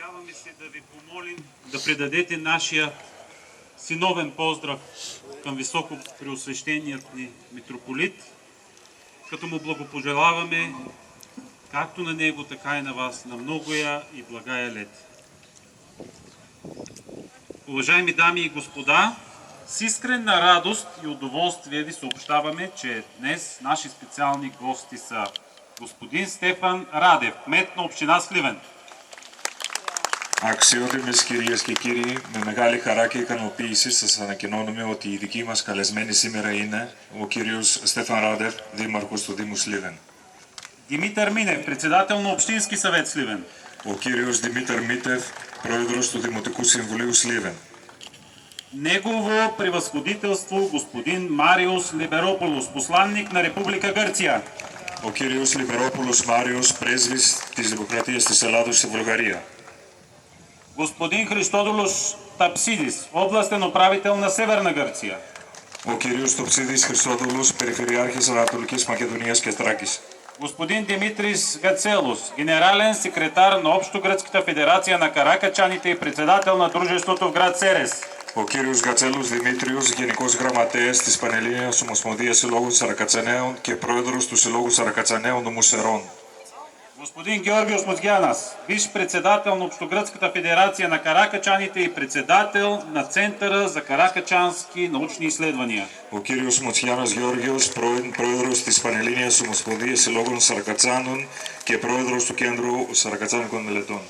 Надяваме се да ви помолим да предадете нашия синовен поздрав към високо преосвещеният ни митрополит, като му благопожелаваме както на него, така и на вас, на многоя и благая лет. Уважаеми дами и господа, с искрена радост и удоволствие ви съобщаваме, че днес наши специални гости са господин Стефан Радев, кмет на община Сливен. Αξιότιμες κυρίες και κύριοι, με μεγάλη χαρά και ικανοποίηση σας ανακοινώνουμε ότι οι δικοί μας καλεσμένοι σήμερα είναι ο κύριος Στέφαν Ράντεφ, δήμαρχος του Δήμου Σλίβεν. Димитър Минев, председател на Общински съвет Сливен. Ο κύριος Δημήτρ Μίτεφ, πρόεδρος του Δημοτικού Συμβουλίου Σλίβεν. Негово превъзходителство господин Мариус Либерополос, посланник на Република Гърция. Ο κύριος Λιβερόπουλος Μάριος, πρέσβης της Δημοκρατίας της Ελλάδος στη Βουλγαρία. Господин Христодолос Тапсидис, областен управител на Северна Гърция. Ο κύριος Τοψίδης Χριστόδουλος, Περιφερειάρχης Ανατολικής Μακεδονίας και Θράκης. Господин Димитрис Гацелус, генерален секретар на Общогръцката федерация на каракачаните и председател на дружеството в град Серес. Ο κύριος Γκατσέλος Δημήτριος, Γενικός Γραμματέας της Πανελλήνιας Ομοσπονδίας Συλλόγου Σαρακατσανέων και Πρόεδρος του Συλλόγου Σαρακατσανέων νομού Σερών. Господин Георгиос Мозгянас, висш председател на Общогръцката федерация на каракачаните и председател на Центъра за каракачански научни изследвания. Ο κύριος Μοτσιάνος Γεώργιος, Πρόεδρος της Πανελλήνιας Ομοσπονδίας Συλλόγων Σαρακατσάνων και Πρόεδρος του Κέντρου Σαρακατσάνικων Μελετών.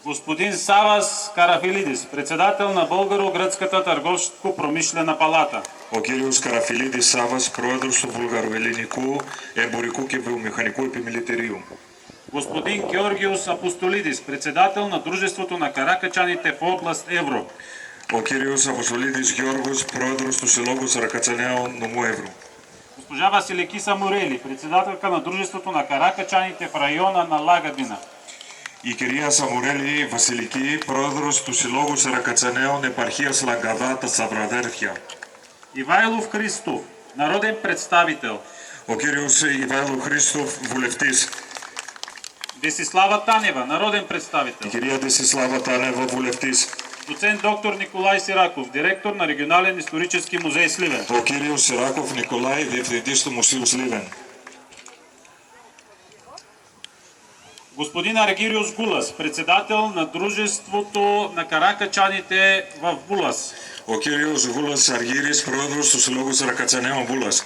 Господин Савас Карафилидис, председател на Българо-гръцката търговско-промишлена палата. Ο κύριος Καραφιλίδης Σάβας, Πρόεδρος του Βουλγαροελληνικού Εμπορικού και Βιομηχανικού Επιμελητηρίου. Господин Георгиос Апостолидис, председател на Дружеството на каракачаните в област Евро. Ο κύριος Αποστολίδης Γιώργος, Πρόεδρος του Συλλόγου Σαρακατσανέων νομού Εύρου. Госпожа Василики Самурели, председателка на Дружеството на каракачаните в района на Лагадина. Η κυρία Σαμουρέλη Βασιλική, Πρόεδρος του Συλλόγου Σαρακατσανέων Επαρχίας Λαγκαδά, τα Σαβραδέρφια. Ивайлов Христов, народен представител. Ο κύριος Ιβάιλο Χρήστοφ, Βουλευτής. Десислава Танева, народен Η представител. κυρία Δεσισλάβα Τάνεβα, Βουλευτής. Доцент доктор Николай Сираков, директор на Регионален исторически музей Сливен. Ο κύριος Σιράκοφ Νικολάη, Διευθυντής του Μουσείου Σλίβεν. Господин Аргириус Гулас, председател на Дружеството на каракачаните в Булас. Ο κύριος Βούλας Αργύρης, Πρόεδρος του Συλλόγου Σαρακατσανέων Βούλας.